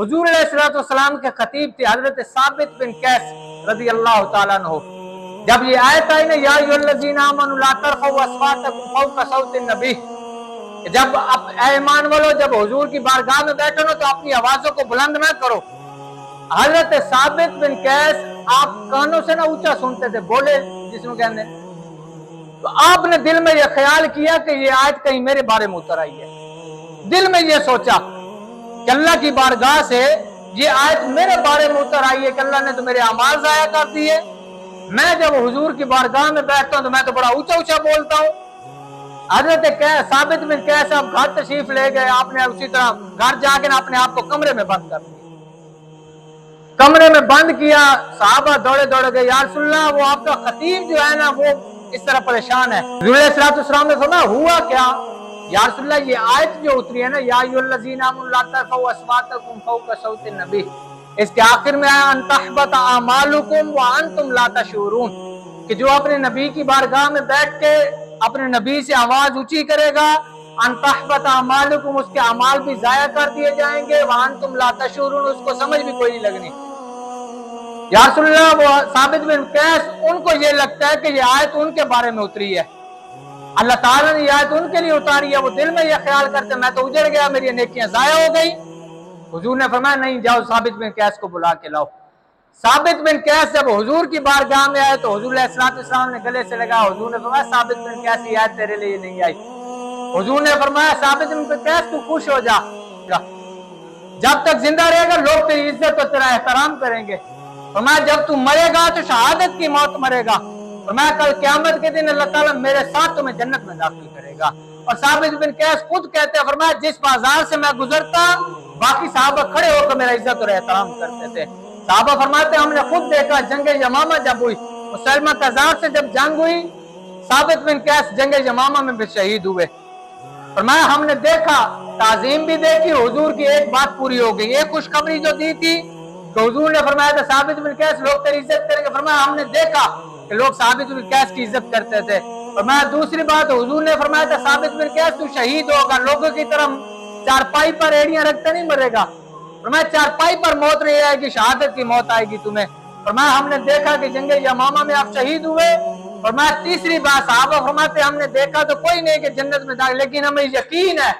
हुजूर अलैहिस्सलाम के खतीब थे हजरत साबित बिन कैस रजी अल्लाह ताला अन्हु। जब ये आयत आई ना, या अय्युहल्लज़ीना आमनू ला तरफ़ऊ अस्वातकुम फ़ौक़ सौतिन नबी, जब आप ईमान वालो जब हुजूर की बारगाह में बैठो ना तो अपनी आवाजों को बुलंद ना करो। हजरत साबित बिन कैस आप कानों से ना ऊंचा सुनते थे, बोले जिसमें कहने, तो आपने दिल में यह ख्याल किया कि ये आयत कहीं मेरे बारे में उतर आई है। दिल में ये सोचा कि अल्लाह की बारगाह से ये आयत मेरे बारे में उतर आई है कि अल्लाह ने तो मेरे अमाल ज़ाया कर दिए। मैं जब हुजूर की बारगाह में बैठता हूं तो मैं तो बड़ा ऊंचा ऊंचा बोलता हूं। हजरत साबित बिन कैस आप घर तशरीफ ले गए, आपने उसी तरह घर जाके ना अपने आप को कमरे में बंद कर दिया। कमरे में बंद किया, साहबा दौड़े दौड़े गए, या रसूलल्लाह वो आपका खतीब जो है ना वो इस तरह परेशान है। हुजूर अलैहिस्सलाम ने फरमाया हुआ क्या? या रसूलल्लाह ये आयत जो उतरी है ना, या अय्युहल्लज़ीना आमनू ला तरफ़ऊ अस्वातकुम फ़ौक़ सौतिन नबी, इसके आखिर में आया अन तहबत आमालुकुम व अंतुम ला तशऊरून, कि जो अपने नबी की बारगाह में बैठ के अपने नबी से आवाज ऊंची करेगा, अन तहबत आमालुकुम, उसके अमाल भी जाया कर दिए जाएंगे, व अंतुम ला तशऊरून, उसको समझ भी कोई नहीं लगनी। या रसूलल्लाह वो साबित बिन कैस उनको ये लगता है कि ये आयत उनके बारे में उतरी है, अल्लाह ताला ने ये आयत उनके लिए उतारी है। वो दिल में ये ख्याल करते मैं तो उजड़ गया, मेरी नेकियां जाया हो गई। हुजूर ने फरमाया नहीं, जाओ साबित बिन कैस को बुला के लाओ। साबित बिन कैस जब हुजूर की बारगाह में आए तो हुजूर अलैहिस्सलाम ने गले से लगा। हुजूर ने फरमाया साबित बिन कैस ये आयत तेरे लिए नहीं आई। हुजूर ने फरमाया साबित बिन कैस तू खुश हो जा, जब तक जिंदा रहेगा लोग तेरी इज्जत और तेरा एहतराम करेंगे। फरमाया जब तू मरेगा तो शहादत की मौत मरेगा। फरमाया कल क़यामत के दिन अल्लाह ताला मेरे साथ तुम्हें जन्नत में दाखिल करेगा। और साबित बिन कैस खुद कहते हैं, फरमाया जिस बाजार से मैं गुजरता बाकी साहबा खड़े होकर मेरा इज्जत और एहतराम करते थे। साहबा फरमाते हमने खुद देखा जंग यमामा जब हुई, मुसलमा कज़ार से जब जंग हुई, साबित बिन कैस जंग यमामा में भी शहीद हुए। फरमाया हमने देखा, ताजीम भी देखी, हुजूर की एक बात पूरी हो गई। एक खुशखबरी जो दी थी तो हुजूर ने फरमाया था साबित बिन कैस लोग तेरी इज्जत करेंगे। फरमाया हमने देखा कि लोग साबित बिन कैस की इज्जत करते थे। फरमाया दूसरी बात हुजूर ने फरमाया था साबित बिन कैस तू शहीद होगा, लोगों की तरह चारपाई पर एड़ियां रखते नहीं मरेगा। फरमाया चारपाई पर मौत नहीं आएगी, शहादत की मौत आएगी तुम्हें। फरमाया हमने देखा कि जंग यमामा में आप शहीद हुए। फरमाया तीसरी बात साहबा फरमाते हमने देखा तो कोई नहीं कि जन्नत में दाखिल, लेकिन हमें यकीन है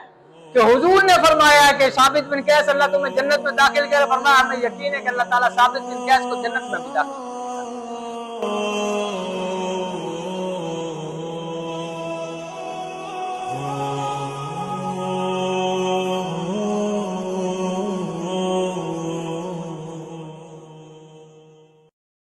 कि हुजूर ने फरमाया कि साबित बिन कैस अल्लाह तुम्हें जन्नत में दाखिल करेगा। फरमाया हमें यकीन है कि अल्लाह ताला साबित बिन कैस को जन्नत में भी दाखिल करेगा।